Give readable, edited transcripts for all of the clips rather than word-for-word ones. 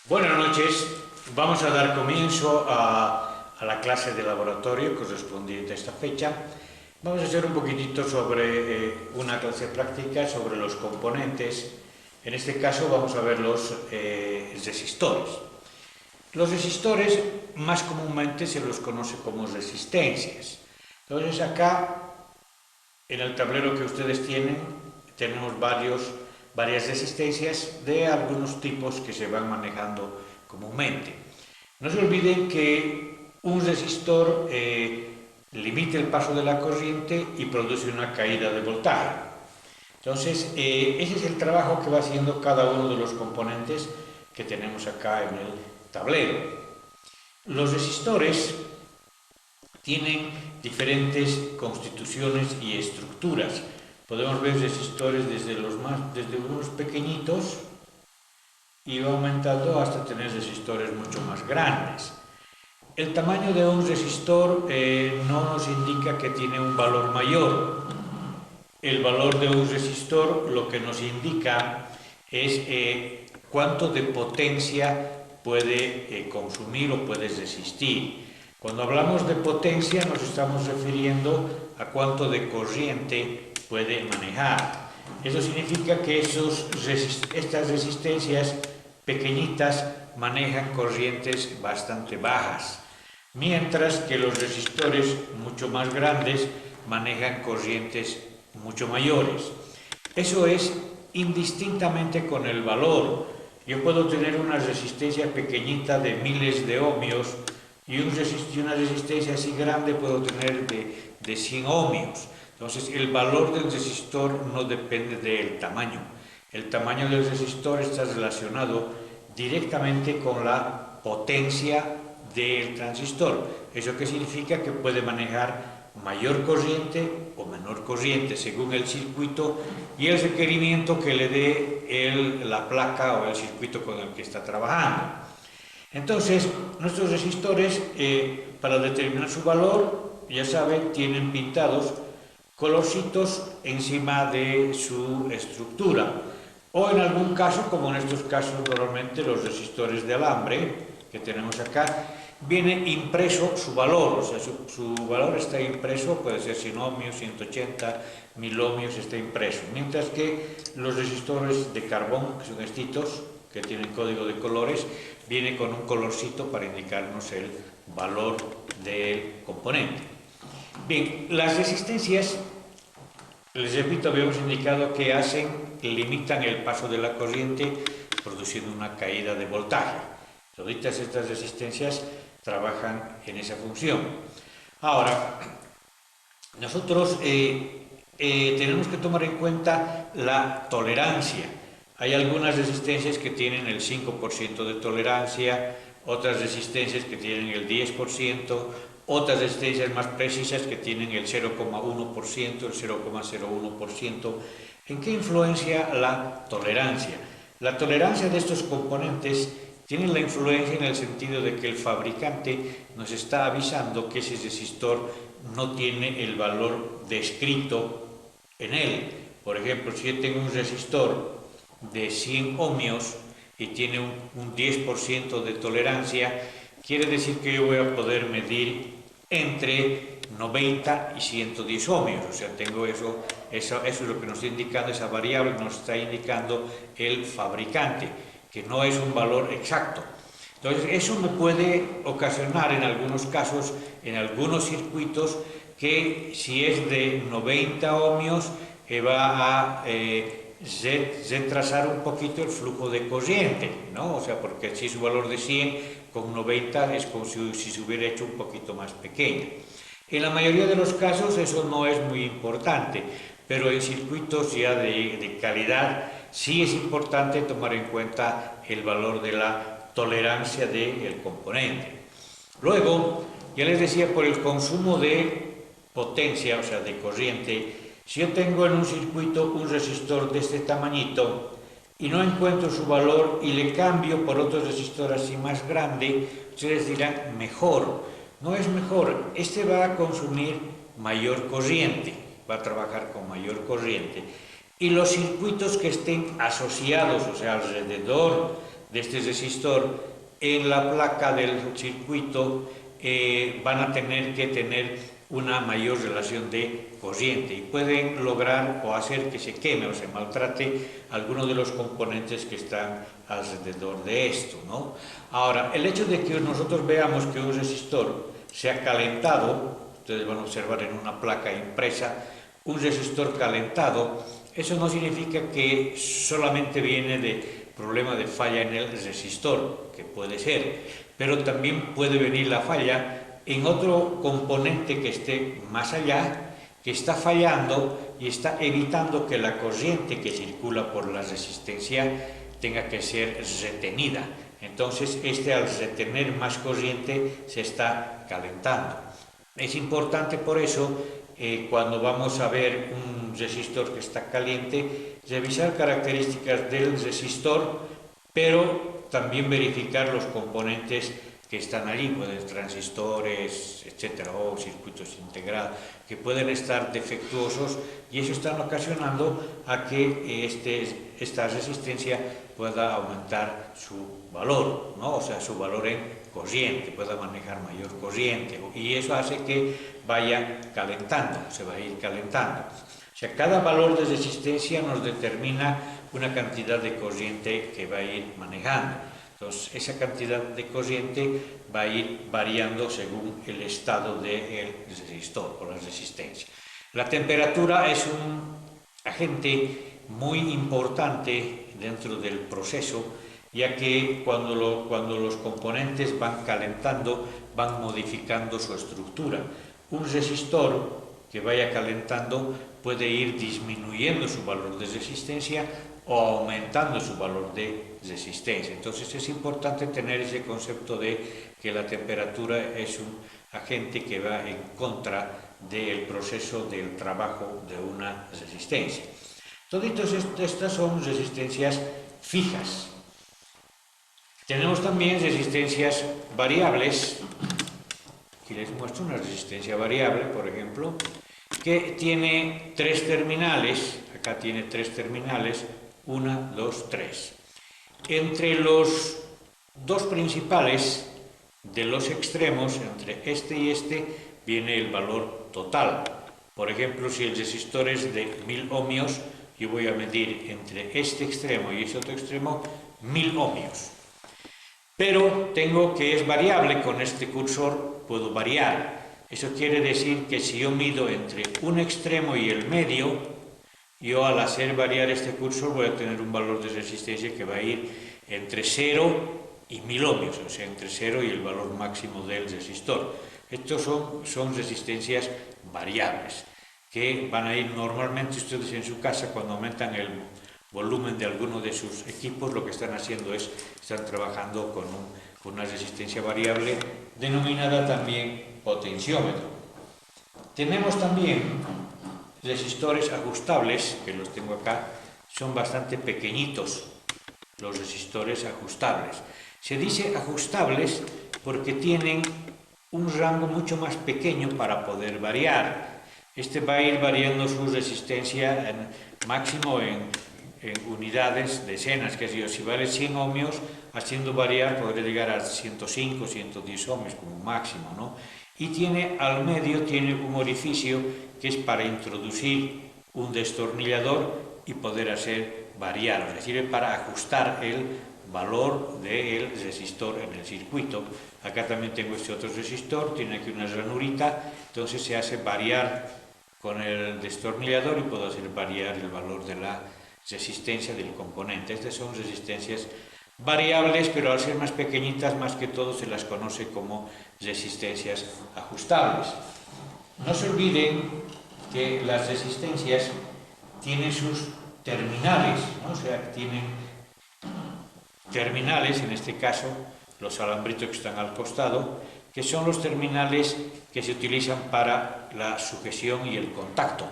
Buenas noches, vamos a dar comienzo a la clase de laboratorio correspondiente a esta fecha. Vamos a hacer un poquitito sobre una clase práctica sobre los componentes. En este caso vamos a ver los resistores. Los resistores más comúnmente se los conoce como resistencias. Entonces acá en el tablero que ustedes tienen tenemos varias resistencias de algunos tipos que se van manejando comúnmente. No se olviden que un resistor limita el paso de la corriente y produce una caída de voltaje. Entonces, ese es el trabajo que va haciendo cada uno de los componentes que tenemos acá en el tablero. Los resistores tienen diferentes constituciones y estructuras. Podemos ver resistores desde unos pequeñitos y va aumentando hasta tener resistores mucho más grandes. El tamaño de un resistor no nos indica que tiene un valor mayor. El valor de un resistor lo que nos indica es cuánto de potencia puede consumir o puede resistir. Cuando hablamos de potencia nos estamos refiriendo a cuánto de corriente puede manejar. Eso significa que estas resistencias pequeñitas manejan corrientes bastante bajas, mientras que los resistores mucho más grandes manejan corrientes mucho mayores. Eso es indistintamente con el valor. Yo puedo tener una resistencia pequeñita de miles de ohmios y una resistencia así grande puedo tener de 100 ohmios. Entonces el valor del resistor no depende del tamaño. El tamaño del resistor está relacionado directamente con la potencia del transistor. ¿Eso qué significa? Que puede manejar mayor corriente o menor corriente según el circuito y el requerimiento que le dé la placa o el circuito con el que está trabajando. Entonces, nuestros resistores, para determinar su valor, ya saben, tienen pintados colorcitos encima de su estructura. O en algún caso, como en estos casos normalmente los resistores de alambre que tenemos acá, viene impreso su valor, o sea, su valor está impreso, puede ser 100 ohmios, 180, 1000 ohmios, está impreso. Mientras que los resistores de carbón, que son estos, que tienen código de colores, viene con un colorcito para indicarnos el valor del componente. Bien, las resistencias, les repito, habíamos indicado que limitan el paso de la corriente produciendo una caída de voltaje. Todas estas resistencias trabajan en esa función. Ahora, nosotros tenemos que tomar en cuenta la tolerancia. Hay algunas resistencias que tienen el 5% de tolerancia, otras resistencias que tienen el 10%, otras resistencias más precisas que tienen el 0,1%, el 0,01%. ¿En qué influencia la tolerancia? La tolerancia de estos componentes tiene la influencia en el sentido de que el fabricante nos está avisando que ese resistor no tiene el valor descrito en él. Por ejemplo, si yo tengo un resistor de 100 ohmios y tiene un 10% de tolerancia, quiere decir que yo voy a poder medir entre 90 y 110 ohmios, o sea, tengo eso es lo que nos está indicando, esa variable que nos está indicando el fabricante, que no es un valor exacto. Entonces, eso me puede ocasionar en algunos casos, en algunos circuitos, que si es de 90 ohmios, va a retrasar un poquito el flujo de corriente, ¿no? O sea, porque si es un valor de 100, con 90 es como si se hubiera hecho un poquito más pequeña. En la mayoría de los casos eso no es muy importante, pero en circuitos ya de calidad sí es importante tomar en cuenta el valor de la tolerancia del componente. Luego, ya les decía, por el consumo de potencia, o sea, de corriente, si yo tengo en un circuito un resistor de este tamañito y no encuentro su valor y le cambio por otro resistor así más grande, ustedes dirán, mejor. No es mejor, este va a consumir mayor corriente, va a trabajar con mayor corriente. Y los circuitos que estén asociados, o sea, alrededor de este resistor en la placa del circuito van a tener que tener una mayor relación de corriente y pueden lograr o hacer que se queme o se maltrate algunos de los componentes que están alrededor de esto, ¿no? Ahora, el hecho de que nosotros veamos que un resistor se ha calentado, ustedes van a observar en una placa impresa un resistor calentado, eso no significa que solamente viene de problema de falla en el resistor, que puede ser, pero también puede venir la falla en otro componente que esté más allá, que está fallando y está evitando que la corriente que circula por la resistencia tenga que ser retenida. Entonces, al retener más corriente se está calentando. Es importante por eso, cuando vamos a ver un resistor que está caliente, revisar características del resistor, pero también verificar los componentes que están allí, pueden transistores, etcétera, o circuitos integrados, que pueden estar defectuosos y eso está ocasionando a que esta resistencia pueda aumentar su valor, ¿no? O sea, su valor en corriente, pueda manejar mayor corriente y eso hace que vaya calentando, se va a ir calentando. O sea, cada valor de resistencia nos determina una cantidad de corriente que va a ir manejando. Entonces, esa cantidad de corriente va a ir variando según el estado del resistor o la resistencia. La temperatura es un agente muy importante dentro del proceso, ya que cuando los componentes van calentando, van modificando su estructura. Un resistor que vaya calentando puede ir disminuyendo su valor de resistencia o aumentando su valor de resistencia. Entonces es importante tener ese concepto de que la temperatura es un agente que va en contra del proceso del trabajo de una resistencia. Todas estas son resistencias fijas. Tenemos también resistencias variables. Aquí les muestro una resistencia variable, por ejemplo, que tiene 3 terminales. Acá tiene 3 terminales. 1, 2, 3. Entre los dos principales de los extremos, entre este y este, viene el valor total. Por ejemplo, si el resistor es de 1000 ohmios, yo voy a medir entre este extremo y este otro extremo 1000 ohmios. Pero tengo que es variable, con este cursor puedo variar. Eso quiere decir que si yo mido entre un extremo y el medio, yo al hacer variar este cursor voy a tener un valor de resistencia que va a ir entre 0 y 1000 ohmios, o sea, entre 0 y el valor máximo del resistor. Estos son resistencias variables, que van a ir normalmente ustedes en su casa cuando aumentan el volumen de alguno de sus equipos, lo que están haciendo es, están trabajando con una resistencia variable denominada también potenciómetro. Tenemos también resistores ajustables, que los tengo acá, son bastante pequeñitos los resistores ajustables. Se dice ajustables porque tienen un rango mucho más pequeño para poder variar. Este va a ir variando su resistencia máximo en unidades, decenas, que si vale 100 ohmios, haciendo variar podría llegar a 105, 110 ohmios como máximo, ¿no? Y al medio tiene un orificio que es para introducir un destornillador y poder hacer variar, es decir, para ajustar el valor del resistor en el circuito. Acá también tengo este otro resistor, tiene aquí una ranurita, entonces se hace variar con el destornillador y puedo hacer variar el valor de la resistencia del componente. Estas son resistencias variables, pero al ser más pequeñitas, más que todo se las conoce como resistencias ajustables. No se olviden que las resistencias tienen sus terminales, ¿no? O sea, tienen terminales, en este caso los alambritos que están al costado, que son los terminales que se utilizan para la sujeción y el contacto.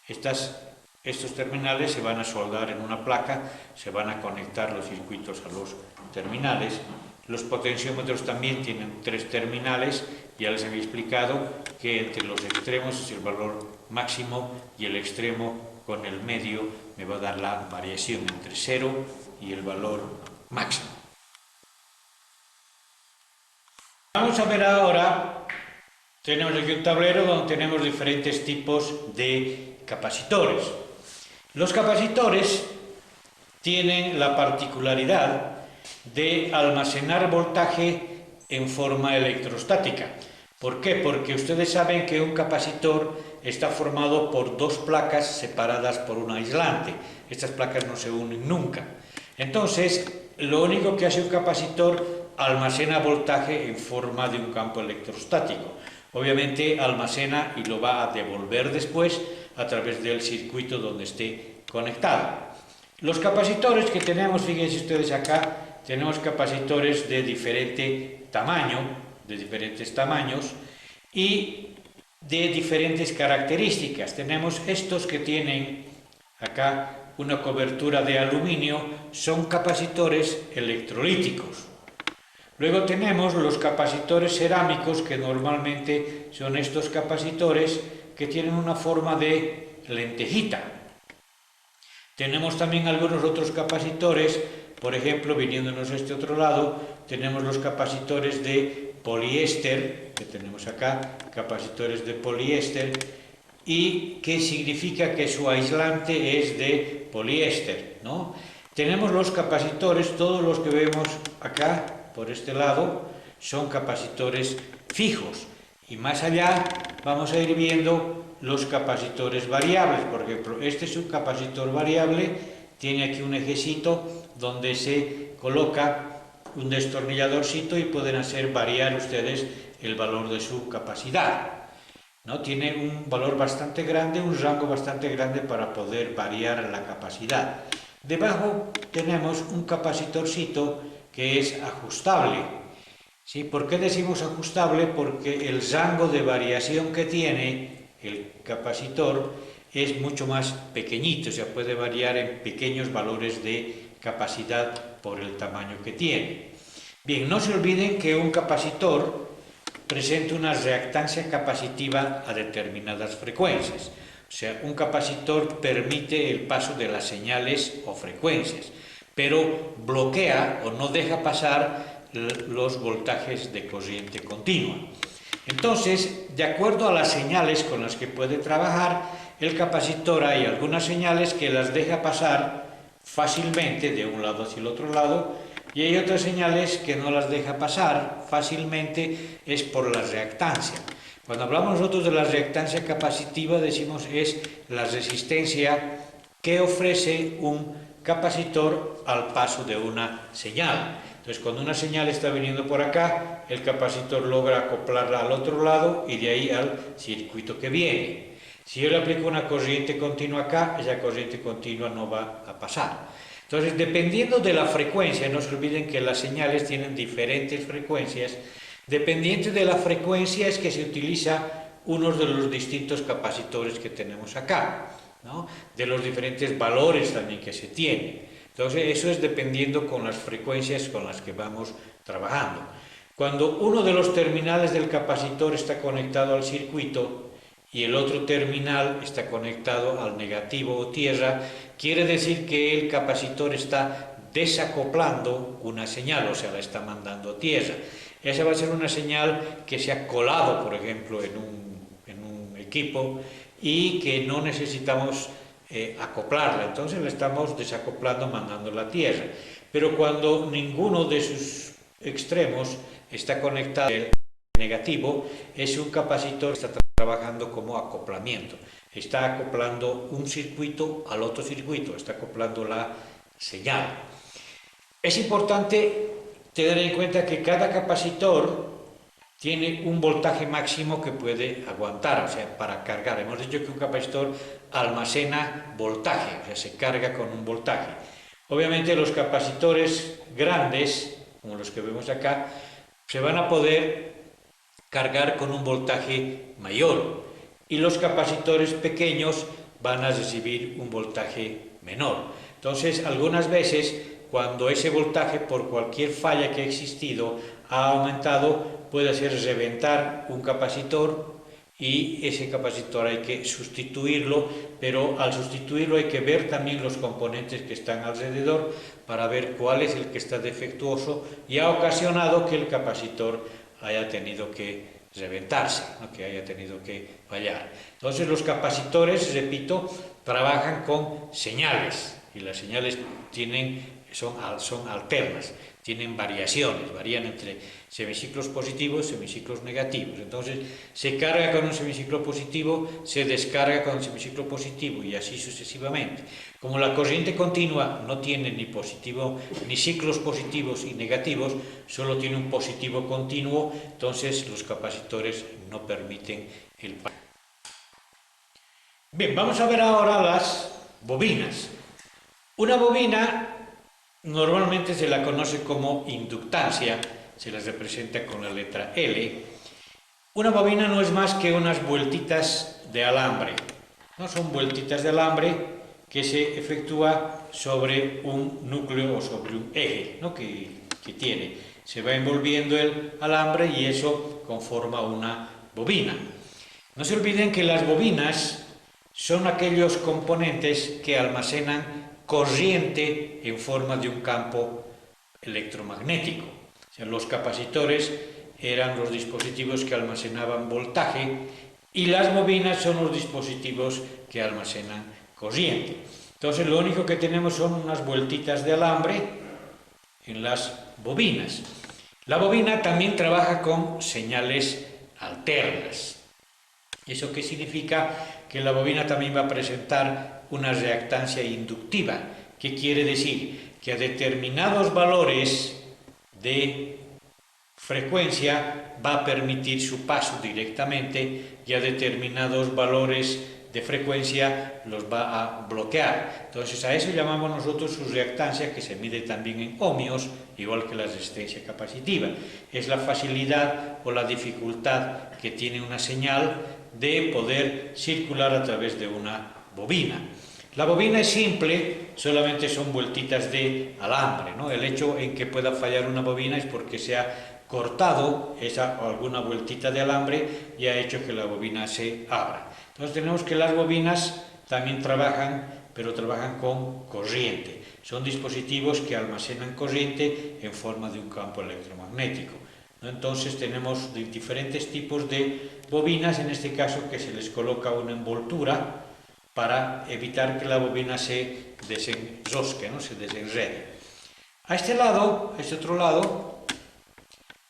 Estos terminales se van a soldar en una placa, se van a conectar los circuitos a los terminales. Los potenciómetros también tienen 3 terminales, ya les había explicado que entre los extremos es el valor máximo y el extremo con el medio me va a dar la variación entre 0 y el valor máximo. vamos a ver ahora, tenemos aquí un tablero donde tenemos diferentes tipos de capacitores. Los capacitores tienen la particularidad de almacenar voltaje en forma electrostática. ¿Por qué? Porque ustedes saben que un capacitor está formado por dos placas separadas por un aislante. Estas placas no se unen nunca. Entonces, lo único que hace un capacitor, almacena voltaje en forma de un campo electrostático. Obviamente almacena y lo va a devolver después a través del circuito donde esté conectado. Los capacitores que tenemos, fíjense ustedes acá, tenemos capacitores de diferente tamaño, de diferentes tamaños y de diferentes características. Tenemos estos que tienen acá una cobertura de aluminio, son capacitores electrolíticos. Luego tenemos los capacitores cerámicos, que normalmente son estos capacitores que tienen una forma de lentejita. Tenemos también algunos otros capacitores, por ejemplo, viniéndonos a este otro lado, tenemos los capacitores de poliéster, que tenemos acá, capacitores de poliéster, y que significa que su aislante es de poliéster, ¿no? Tenemos los capacitores, todos los que vemos acá, por este lado, son capacitores fijos. Y más allá vamos a ir viendo los capacitores variables. Por ejemplo, este es un capacitor variable, tiene aquí un ejecito donde se coloca un destornilladorcito y pueden hacer variar ustedes el valor de su capacidad, ¿no? Tiene un valor bastante grande, un rango bastante grande para poder variar la capacidad. Debajo tenemos un capacitorcito que es ajustable. ¿Sí? ¿Por qué decimos ajustable? Porque el rango de variación que tiene el capacitor es mucho más pequeñito, o sea, puede variar en pequeños valores de capacidad por el tamaño que tiene. Bien, no se olviden que un capacitor presenta una reactancia capacitiva a determinadas frecuencias. O sea, un capacitor permite el paso de las señales o frecuencias, pero bloquea o no deja pasar los voltajes de corriente continua. Entonces, de acuerdo a las señales con las que puede trabajar, el capacitor hay algunas señales que las deja pasar fácilmente de un lado hacia el otro lado, y hay otras señales que no las deja pasar fácilmente, es por la reactancia. Cuando hablamos nosotros de la reactancia capacitiva, decimos es la resistencia que ofrece un capacitor al paso de una señal. Entonces, cuando una señal está viniendo por acá, el capacitor logra acoplarla al otro lado y de ahí al circuito que viene. Si yo le aplico una corriente continua acá, esa corriente continua no va a pasar. Entonces, dependiendo de la frecuencia, no se olviden que las señales tienen diferentes frecuencias. Dependiente de la frecuencia es que se utiliza uno de los distintos capacitores que tenemos acá, ¿no? De los diferentes valores también que se tienen. Entonces, eso es dependiendo con las frecuencias con las que vamos trabajando. Cuando uno de los terminales del capacitor está conectado al circuito y el otro terminal está conectado al negativo o tierra, quiere decir que el capacitor está desacoplando una señal, o sea, la está mandando a tierra. Esa va a ser una señal que se ha colado, por ejemplo, en un equipo y que no necesitamos acoplarla, entonces la estamos desacoplando, mandándola a tierra. Pero cuando ninguno de sus extremos está conectado al negativo, es un capacitor que está trabajando como acoplamiento. Está acoplando un circuito al otro circuito, está acoplando la señal. Es importante tener en cuenta que cada capacitor tiene un voltaje máximo que puede aguantar, o sea, para cargar. Hemos dicho que un capacitor almacena voltaje, o sea, se carga con un voltaje. Obviamente los capacitores grandes, como los que vemos acá, se van a poder cargar con un voltaje mayor y los capacitores pequeños van a recibir un voltaje menor. Entonces, algunas veces, cuando ese voltaje, por cualquier falla que ha existido, ha aumentado, puede hacer reventar un capacitor y ese capacitor hay que sustituirlo, pero al sustituirlo hay que ver también los componentes que están alrededor para ver cuál es el que está defectuoso y ha ocasionado que el capacitor haya tenido que reventarse, ¿no? Que haya tenido que fallar. Entonces los capacitores, repito, trabajan con señales y las señales son alternas, tienen variaciones, varían entre semiciclos positivos y semiciclos negativos. Entonces se carga con un semiciclo positivo, se descarga con un semiciclo positivo y así sucesivamente. Como la corriente continua no tiene ni ciclos positivos y negativos, solo tiene un positivo continuo, entonces los capacitores no permiten el paso. Bien, vamos a ver ahora las bobinas. Una bobina normalmente se la conoce como inductancia, se las representa con la letra L. Una bobina no es más que unas vueltitas de alambre, ¿no? Son vueltitas de alambre que se efectúa sobre un núcleo o sobre un eje, ¿no? que tiene. Se va envolviendo el alambre y eso conforma una bobina. No se olviden que las bobinas son aquellos componentes que almacenan corriente en forma de un campo electromagnético. O sea, los capacitores eran los dispositivos que almacenaban voltaje y las bobinas son los dispositivos que almacenan corriente. Entonces lo único que tenemos son unas vueltitas de alambre en las bobinas. La bobina también trabaja con señales alternas. ¿Eso qué significa? Que la bobina también va a presentar una reactancia inductiva. ¿Qué quiere decir? Que a determinados valores de frecuencia va a permitir su paso directamente y a determinados valores de frecuencia los va a bloquear. Entonces a eso llamamos nosotros su reactancia, que se mide también en ohmios, igual que la resistencia capacitiva. Es la facilidad o la dificultad que tiene una señal de poder circular a través de una bobina. La bobina es simple, solamente son vueltitas de alambre, ¿no? El hecho en que pueda fallar una bobina es porque se ha cortado esa o alguna vueltita de alambre y ha hecho que la bobina se abra. Entonces tenemos que las bobinas también trabajan, pero trabajan con corriente. Son dispositivos que almacenan corriente en forma de un campo electromagnético. Entonces tenemos diferentes tipos de bobinas, en este caso que se les coloca una envoltura para evitar que la bobina se desenrosque, ¿no? Se desenrede. A este otro lado,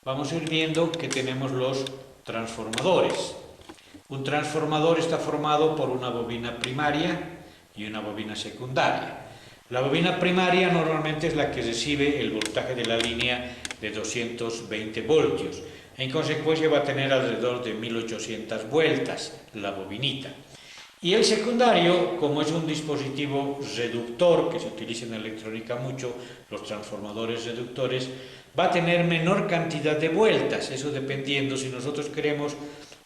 vamos a ir viendo que tenemos los transformadores. Un transformador está formado por una bobina primaria y una bobina secundaria. La bobina primaria normalmente es la que recibe el voltaje de la línea de 220 voltios. En consecuencia va a tener alrededor de 1800 vueltas la bobinita. Y el secundario, como es un dispositivo reductor, que se utiliza en electrónica mucho, los transformadores reductores, va a tener menor cantidad de vueltas, eso dependiendo si nosotros queremos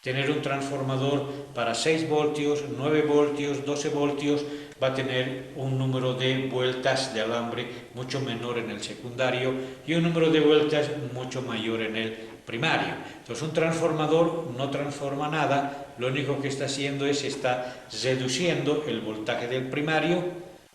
tener un transformador para 6 voltios, 9 voltios, 12 voltios, va a tener un número de vueltas de alambre mucho menor en el secundario y un número de vueltas mucho mayor en el primario. Entonces un transformador no transforma nada, lo único que está haciendo es está reduciendo el voltaje del primario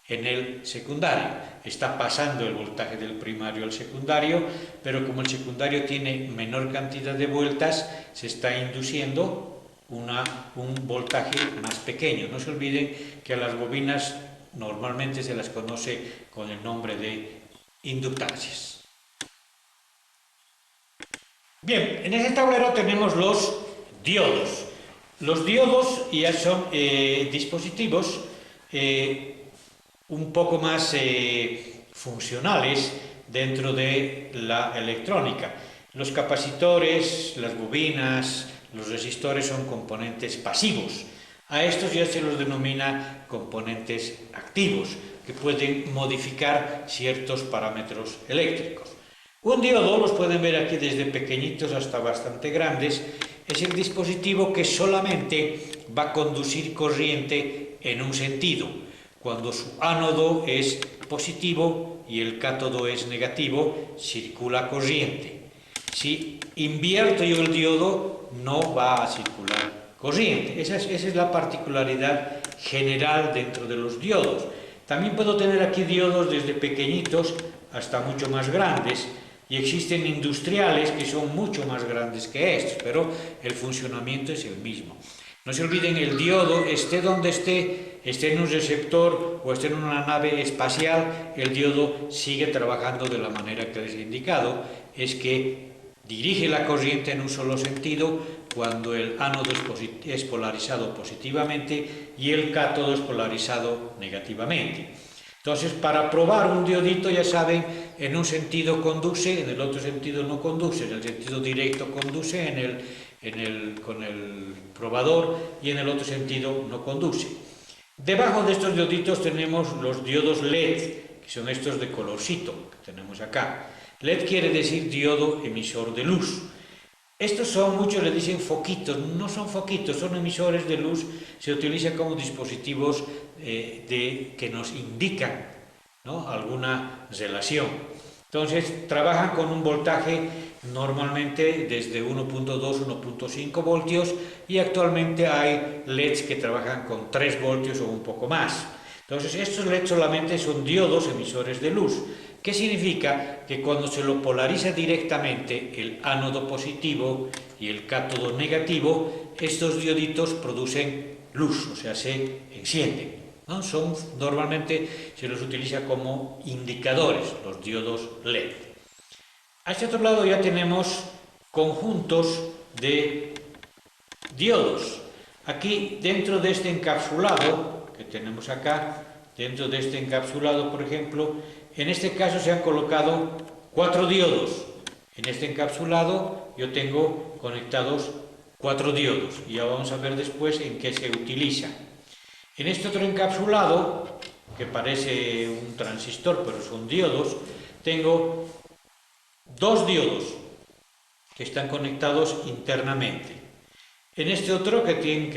en el secundario. Está pasando el voltaje del primario al secundario, pero como el secundario tiene menor cantidad de vueltas, se está induciendo un voltaje más pequeño. No se olviden que a las bobinas normalmente se las conoce con el nombre de inductancias. Bien, en este tablero tenemos los diodos. Los diodos ya son dispositivos un poco más funcionales dentro de la electrónica. Los capacitores, las bobinas, los resistores son componentes pasivos. A estos ya se los denomina componentes activos, que pueden modificar ciertos parámetros eléctricos. Un diodo, los pueden ver aquí desde pequeñitos hasta bastante grandes, es el dispositivo que solamente va a conducir corriente en un sentido. Cuando su ánodo es positivo y el cátodo es negativo, circula corriente. Si invierto yo el diodo, no va a circular corriente. Esa es la particularidad general dentro de los diodos. También puedo tener aquí diodos desde pequeñitos hasta mucho más grandes, y existen industriales que son mucho más grandes que estos, pero el funcionamiento es el mismo. No se olviden, el diodo, esté donde esté en un receptor o esté en una nave espacial, el diodo sigue trabajando de la manera que les he indicado, es que dirige la corriente en un solo sentido cuando el ánodo es polarizado positivamente y el cátodo es polarizado negativamente. Entonces, para probar un diodito, ya saben, en un sentido conduce, en el otro sentido no conduce, en el sentido directo conduce con el probador y en el otro sentido no conduce. Debajo de estos dioditos tenemos los diodos LED, que son estos de colorcito que tenemos acá. LED quiere decir diodo emisor de luz. Estos son, muchos le dicen foquitos, no son foquitos, son emisores de luz, se utilizan como dispositivos que nos indican, ¿no?, alguna relación. Entonces, trabajan con un voltaje normalmente desde 1.2 a 1.5 voltios y actualmente hay LEDs que trabajan con 3 voltios o un poco más. Entonces, estos LEDs solamente son diodos emisores de luz. ¿Qué significa? Que cuando se lo polariza directamente el ánodo positivo y el cátodo negativo, estos dioditos producen luz, o sea, se encienden, ¿no? Normalmente se los utiliza como indicadores, los diodos LED. A este otro lado ya tenemos conjuntos de diodos. Aquí, dentro de este encapsulado que tenemos acá, dentro de este encapsulado, por ejemplo, en este caso se han colocado 4 diodos. En este encapsulado yo tengo conectados 4 diodos y ya vamos a ver después en qué se utiliza. En este otro encapsulado, que parece un transistor pero son diodos, tengo 2 diodos que están conectados internamente. En este otro que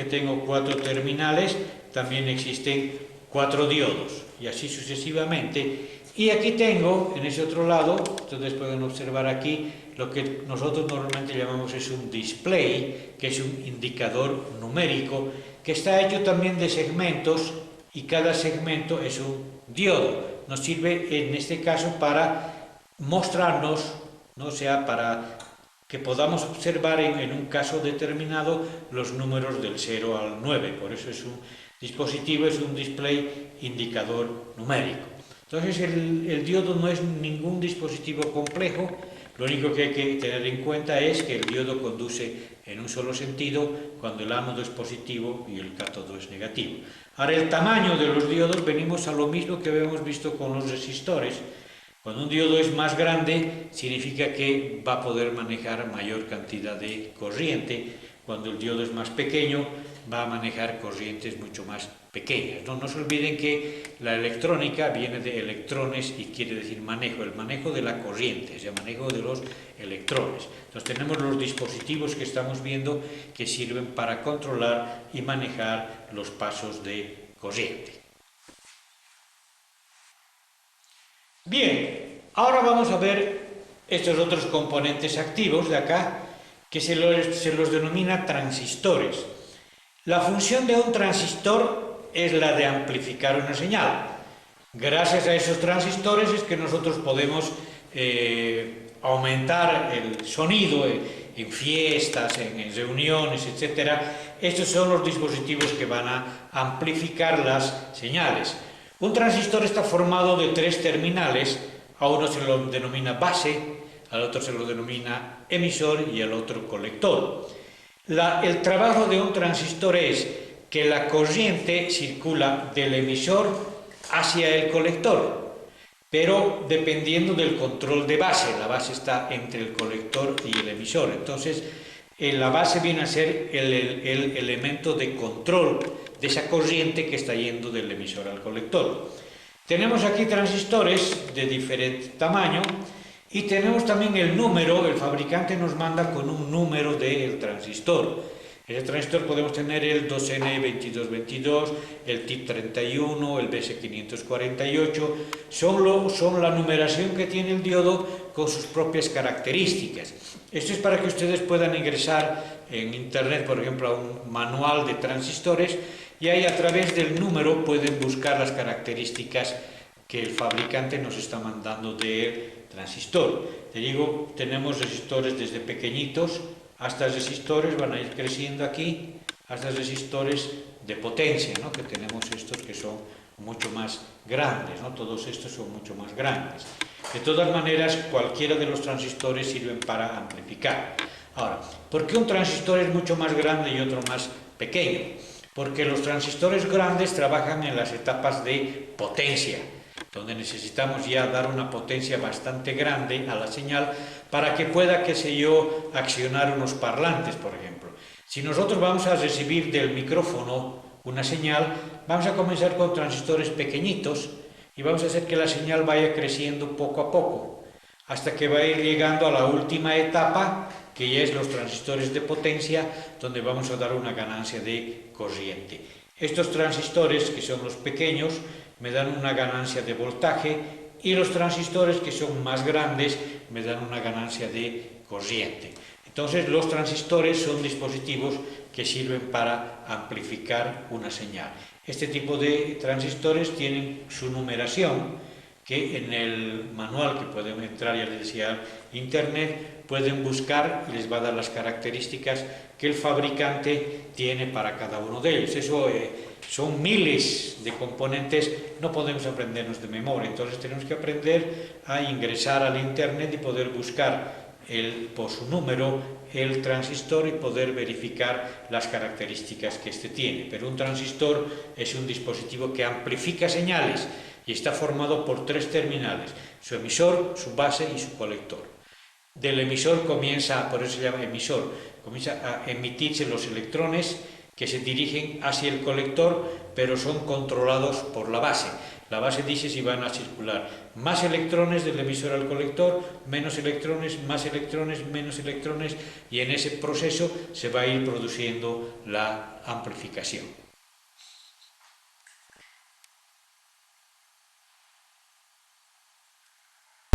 tengo 4 terminales también existen 4 diodos y así sucesivamente. Y aquí tengo, en ese otro lado, ustedes pueden observar aquí, lo que nosotros normalmente llamamos es un display, que es un indicador numérico, que está hecho también de segmentos y cada segmento es un diodo. Nos sirve en este caso para mostrarnos, ¿no?, o sea, para que podamos observar en un caso determinado los números del 0 al 9. Por eso es un dispositivo, es un display indicador numérico. Entonces el diodo no es ningún dispositivo complejo, lo único que hay que tener en cuenta es que el diodo conduce en un solo sentido cuando el ánodo es positivo y el cátodo es negativo. Ahora, el tamaño de los diodos, venimos a lo mismo que habíamos visto con los resistores. Cuando un diodo es más grande, significa que va a poder manejar mayor cantidad de corriente. Cuando el diodo es más pequeño, va a manejar corrientes mucho más pequeñas. No se olviden que la electrónica viene de electrones y quiere decir manejo, el manejo de la corriente, el manejo de los electrones. Entonces tenemos los dispositivos que estamos viendo que sirven para controlar y manejar los pasos de corriente. Bien, ahora vamos a ver estos otros componentes activos de acá, que se los denomina transistores. La función de un transistor es la de amplificar una señal. Gracias a esos transistores es que nosotros podemos aumentar el sonido en fiestas, en reuniones, etc. Estos son los dispositivos que van a amplificar las señales. Un transistor está formado de 3 terminales, a uno se lo denomina base, al otro se lo denomina emisor y al otro colector. El trabajo de un transistor es que la corriente circula del emisor hacia el colector, pero dependiendo del control de base. La base está entre el colector y el emisor, entonces la base viene a ser el elemento de control de esa corriente que está yendo del emisor al colector. Tenemos aquí transistores de diferente tamaño y tenemos también el número. El fabricante nos manda con un número del transistor. Ese transistor podemos tener el 2N2222, el TIP31, el BS548, son la numeración que tiene el diodo con sus propias características. Esto es para que ustedes puedan ingresar en internet, por ejemplo, a un manual de transistores y ahí a través del número pueden buscar las características que el fabricante nos está mandando del transistor. Te digo, tenemos resistores desde pequeñitos hasta resistores, van a ir creciendo aquí, hasta resistores de potencia, ¿no? Que tenemos estos que son mucho más grandes, ¿no? Todos estos son mucho más grandes. De todas maneras, cualquiera de los transistores sirven para amplificar. Ahora, ¿por qué un transistor es mucho más grande y otro más pequeño? Porque los transistores grandes trabajan en las etapas de potencia, donde necesitamos ya dar una potencia bastante grande a la señal para que pueda, qué sé yo, accionar unos parlantes, por ejemplo. Si nosotros vamos a recibir del micrófono una señal, vamos a comenzar con transistores pequeñitos y vamos a hacer que la señal vaya creciendo poco a poco, hasta que va a ir llegando a la última etapa, que ya es los transistores de potencia, donde vamos a dar una ganancia de corriente. Estos transistores, que son los pequeños, me dan una ganancia de voltaje, y los transistores, que son más grandes, me dan una ganancia de corriente. Entonces, los transistores son dispositivos que sirven para amplificar una señal. Este tipo de transistores tienen su numeración, que en el manual que pueden entrar, ya les decía, internet, pueden buscar y les va a dar las características que el fabricante tiene para cada uno de ellos. Eso son miles de componentes, no podemos aprendernos de memoria, entonces tenemos que aprender a ingresar al internet y poder buscar por su número el transistor y poder verificar las características que este tiene. Pero un transistor es un dispositivo que amplifica señales y está formado por tres terminales: su emisor, su base y su colector. Del emisor comienza, por eso se llama emisor, comienza a emitirse los electrones que se dirigen hacia el colector, pero son controlados por la base. La base dice si van a circular más electrones del emisor al colector, menos electrones, más electrones, menos electrones, y en ese proceso se va a ir produciendo la amplificación.